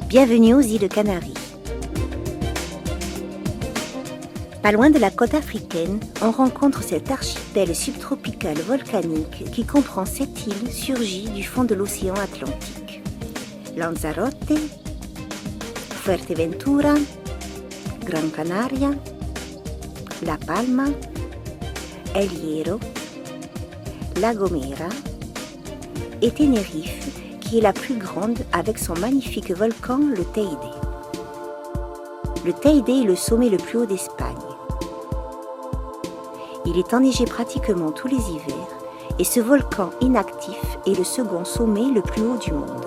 Bienvenue aux îles Canaries. Pas loin de la côte africaine, on rencontre cet archipel subtropical volcanique qui comprend 7 îles surgies du fond de l'océan Atlantique. Lanzarote, Fuerteventura, Gran Canaria, La Palma, El Hierro, La Gomera et Tenerife, qui est la plus grande avec son magnifique volcan, le Teide. Le Teide est le sommet le plus haut d'Espagne. Il est enneigé pratiquement tous les hivers et ce volcan inactif est le second sommet le plus haut du monde.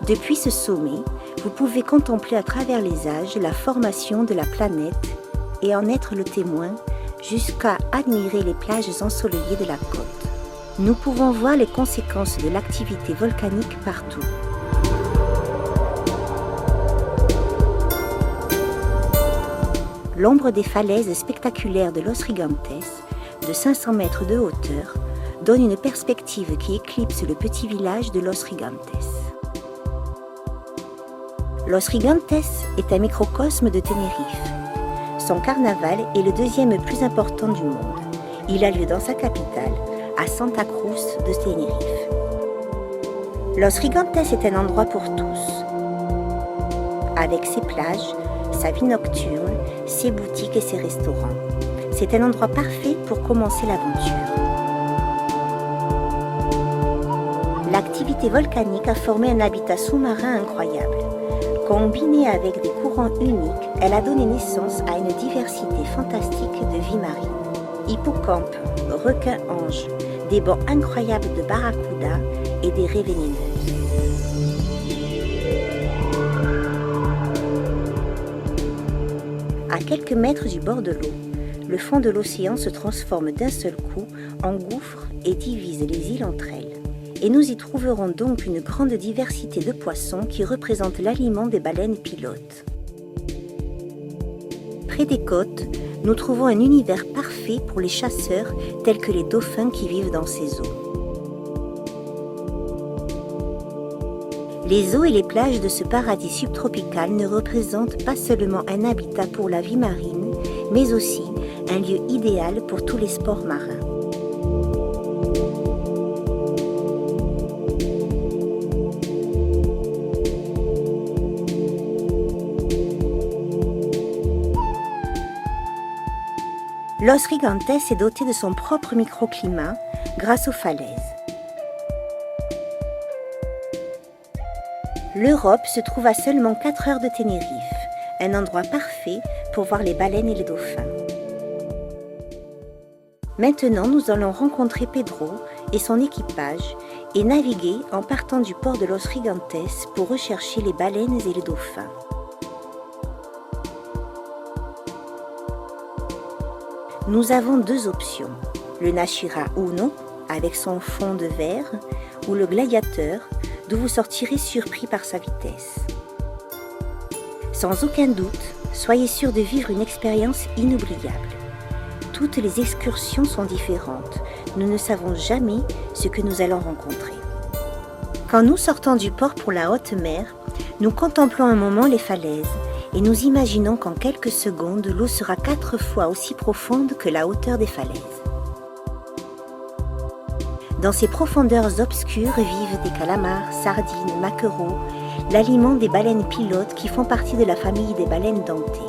Depuis ce sommet, vous pouvez contempler à travers les âges la formation de la planète et en être le témoin jusqu'à admirer les plages ensoleillées de la côte. Nous pouvons voir les conséquences de l'activité volcanique partout. L'ombre des falaises spectaculaires de Los Gigantes, de 500 mètres de hauteur, donne une perspective qui éclipse le petit village de Los Gigantes. Los Gigantes est un microcosme de Tenerife. Son carnaval est le deuxième plus important du monde. Il a lieu dans sa capitale, à Santa Cruz de Tenerife. Los Gigantes est un endroit pour tous, avec ses plages, sa vie nocturne, ses boutiques et ses restaurants. C'est un endroit parfait pour commencer l'aventure. L'activité volcanique a formé un habitat sous-marin incroyable. Combinée avec des courants uniques, elle a donné naissance à une diversité fantastique de vie marine. Hippocampes, requins-anges, des bancs incroyables de barracudas et des raies vénéneuses. À quelques mètres du bord de l'eau, le fond de l'océan se transforme d'un seul coup en gouffre et divise les îles entre elles. Et nous y trouverons donc une grande diversité de poissons qui représentent l'aliment des baleines pilotes. Près des côtes, nous trouvons un univers parfait pour les chasseurs tels que les dauphins qui vivent dans ces eaux. Les eaux et les plages de ce paradis subtropical ne représentent pas seulement un habitat pour la vie marine, mais aussi un lieu idéal pour tous les sports marins. Los Gigantes est doté de son propre microclimat grâce aux falaises. L'Europe se trouve à seulement 4 heures de Tenerife, un endroit parfait pour voir les baleines et les dauphins. Maintenant, nous allons rencontrer Pedro et son équipage et naviguer en partant du port de Los Gigantes pour rechercher les baleines et les dauphins. Nous avons 2 options, le Nashira Uno avec son fond de verre ou le Gladiateur d'où vous sortirez surpris par sa vitesse. Sans aucun doute, soyez sûr de vivre une expérience inoubliable. Toutes les excursions sont différentes, nous ne savons jamais ce que nous allons rencontrer. Quand nous sortons du port pour la haute mer, nous contemplons un moment les falaises et nous imaginons qu'en quelques secondes, l'eau sera 4 fois aussi profonde que la hauteur des falaises. Dans ces profondeurs obscures vivent des calamars, sardines, maquereaux, l'aliment des baleines pilotes qui font partie de la famille des baleines dentées.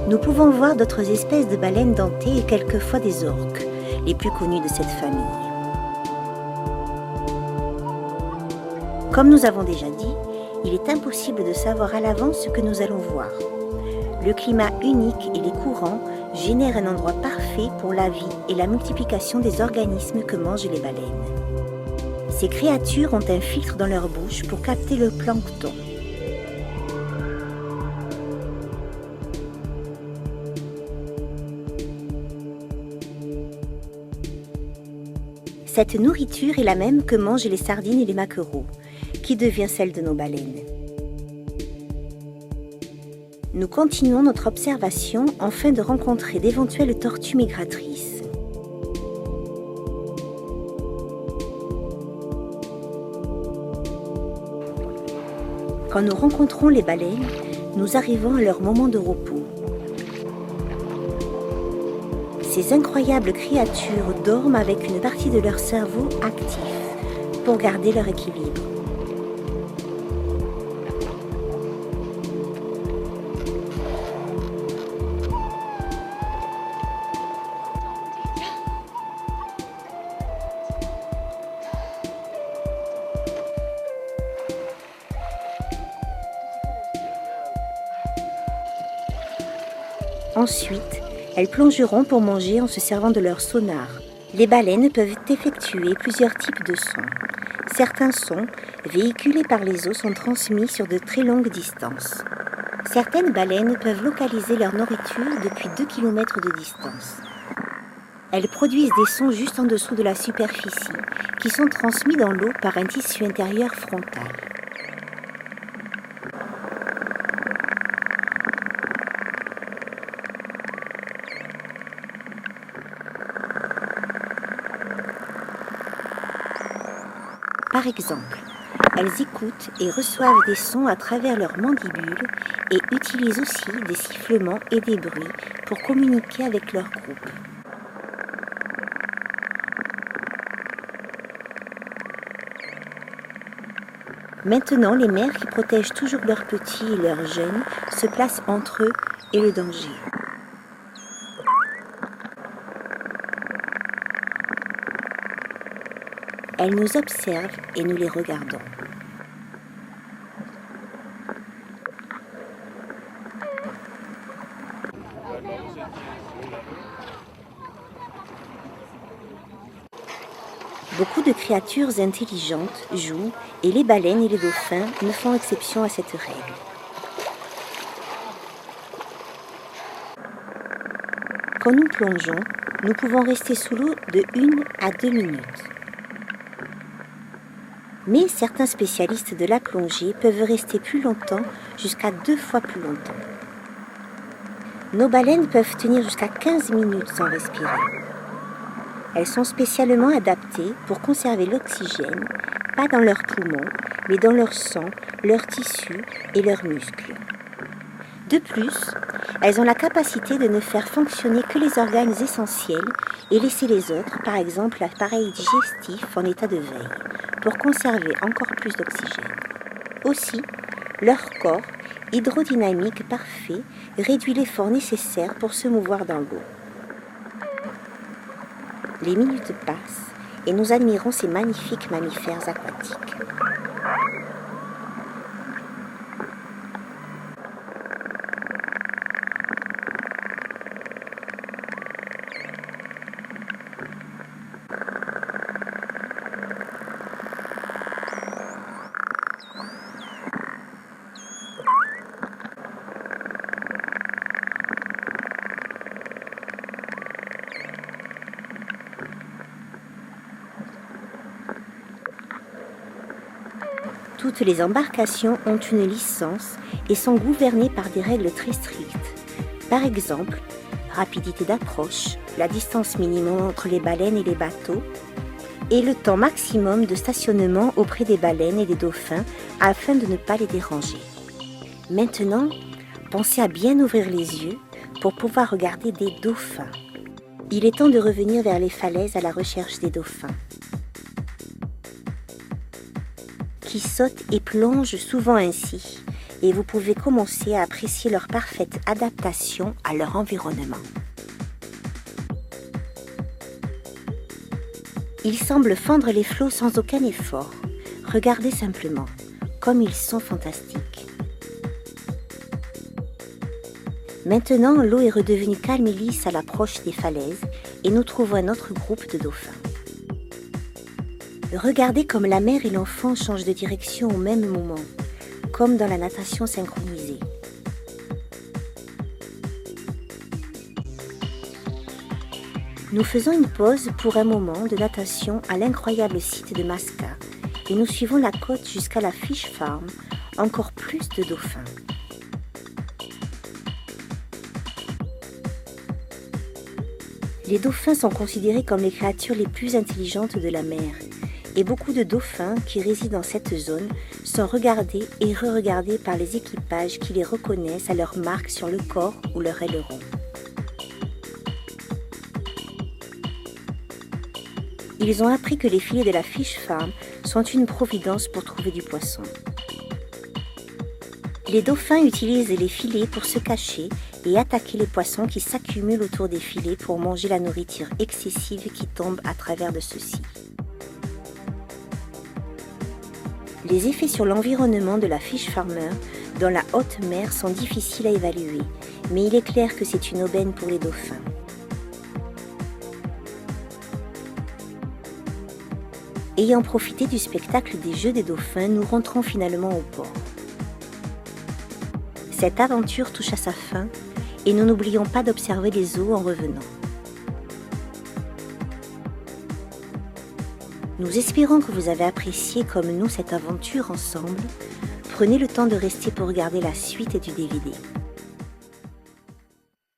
Nous pouvons voir d'autres espèces de baleines dentées et quelquefois des orques, les plus connus de cette famille. Comme nous avons déjà dit, il est impossible de savoir à l'avance ce que nous allons voir. Le climat unique et les courants génèrent un endroit parfait pour la vie et la multiplication des organismes que mangent les baleines. Ces créatures ont un filtre dans leur bouche pour capter le plancton. Cette nourriture est la même que mangent les sardines et les maquereaux, qui devient celle de nos baleines. Nous continuons notre observation afin de rencontrer d'éventuelles tortues migratrices. Quand nous rencontrons les baleines, nous arrivons à leur moment de repos. Ces incroyables créatures dorment avec une partie de leur cerveau actif pour garder leur équilibre. Ensuite, elles plongeront pour manger en se servant de leur sonar. Les baleines peuvent effectuer plusieurs types de sons. Certains sons, véhiculés par les eaux, sont transmis sur de très longues distances. Certaines baleines peuvent localiser leur nourriture depuis 2 km de distance. Elles produisent des sons juste en dessous de la superficie, qui sont transmis dans l'eau par un tissu intérieur frontal. Par exemple, elles écoutent et reçoivent des sons à travers leurs mandibules et utilisent aussi des sifflements et des bruits pour communiquer avec leur groupe. Maintenant, les mères qui protègent toujours leurs petits et leurs jeunes se placent entre eux et le danger. Elles nous observent et nous les regardons. Beaucoup de créatures intelligentes jouent et les baleines et les dauphins ne font exception à cette règle. Quand nous plongeons, nous pouvons rester sous l'eau de 1 à 2 minutes. Mais certains spécialistes de la plongée peuvent rester plus longtemps, jusqu'à 2 fois plus longtemps. Nos baleines peuvent tenir jusqu'à 15 minutes sans respirer. Elles sont spécialement adaptées pour conserver l'oxygène, pas dans leurs poumons, mais dans leur sang, leurs tissus et leurs muscles. De plus, elles ont la capacité de ne faire fonctionner que les organes essentiels et laisser les autres, par exemple l'appareil digestif, en état de veille, pour conserver encore plus d'oxygène. Aussi, leur corps, hydrodynamique parfait, réduit l'effort nécessaire pour se mouvoir dans l'eau. Les minutes passent et nous admirons ces magnifiques mammifères aquatiques. Toutes les embarcations ont une licence et sont gouvernées par des règles très strictes. Par exemple, rapidité d'approche, la distance minimum entre les baleines et les bateaux, et le temps maximum de stationnement auprès des baleines et des dauphins afin de ne pas les déranger. Maintenant, pensez à bien ouvrir les yeux pour pouvoir regarder des dauphins. Il est temps de revenir vers les falaises à la recherche des dauphins, qui sautent et plongent souvent ainsi, et vous pouvez commencer à apprécier leur parfaite adaptation à leur environnement. Ils semblent fendre les flots sans aucun effort. Regardez simplement, comme ils sont fantastiques. Maintenant, l'eau est redevenue calme et lisse à l'approche des falaises, et nous trouvons un autre groupe de dauphins. Regardez comme la mère et l'enfant changent de direction au même moment, comme dans la natation synchronisée. Nous faisons une pause pour un moment de natation à l'incroyable site de Masca et nous suivons la côte jusqu'à la Fish Farm, encore plus de dauphins. Les dauphins sont considérés comme les créatures les plus intelligentes de la mer, et beaucoup de dauphins qui résident dans cette zone sont regardés et re-regardés par les équipages qui les reconnaissent à leur marque sur le corps ou leur aileron. Ils ont appris que les filets de la Fish Farm sont une providence pour trouver du poisson. Les dauphins utilisent les filets pour se cacher et attaquer les poissons qui s'accumulent autour des filets pour manger la nourriture excessive qui tombe à travers de ceux-ci. Les effets sur l'environnement de la fish farmer dans la haute mer sont difficiles à évaluer, mais il est clair que c'est une aubaine pour les dauphins. Ayant profité du spectacle des jeux des dauphins, nous rentrons finalement au port. Cette aventure touche à sa fin et nous n'oublions pas d'observer les eaux en revenant. Nous espérons que vous avez apprécié comme nous cette aventure ensemble. Prenez le temps de rester pour regarder la suite du DVD.